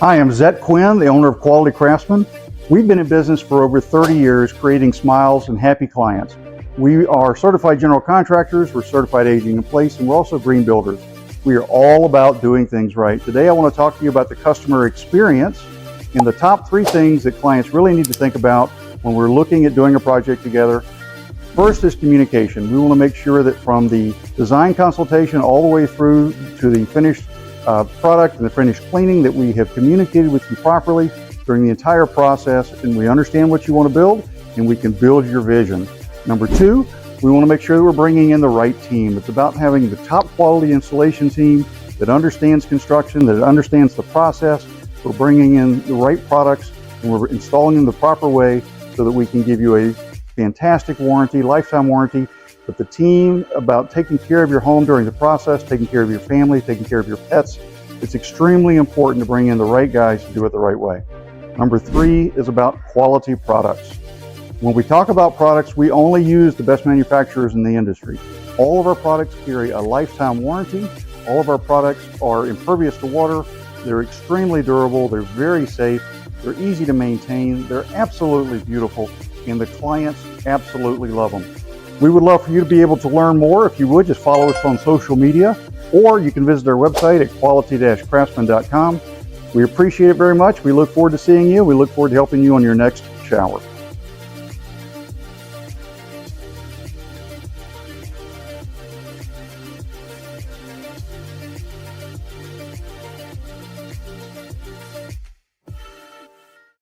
Hi, I'm Zett Quinn, the owner of Quality Craftsmen. We've been in business for over 30 years, creating smiles and happy clients. We are certified general contractors, we're certified aging in place, and we're also green builders. We are all about doing things right. Today I want to talk to you about the customer experience and the top 3 things that clients really need to think about when we're looking at doing a project together. First is communication. We want to make sure that from the design consultation all the way through to the finished product and the finished cleaning, that we have communicated with you properly during the entire process, and we understand what you want to build and we can build your vision. Number 2, we want to make sure that we're bringing in the right team. It's about having the top quality installation team that understands construction, that understands the process. We're bringing in the right products and we're installing them the proper way so that we can give you a fantastic warranty, lifetime warranty. But the team about taking care of your home during the process, taking care of your family, taking care of your pets, it's extremely important to bring in the right guys to do it the right way. Number 3 is about quality products. When we talk about products, we only use the best manufacturers in the industry. All of our products carry a lifetime warranty. All of our products are impervious to water. They're extremely durable. They're very safe. They're easy to maintain. They're absolutely beautiful, and the clients absolutely love them. We would love for you to be able to learn more. If you would, just follow us on social media, or you can visit our website at quality-craftsmen.com. We appreciate it very much. We look forward to seeing you. We look forward to helping you on your next shower.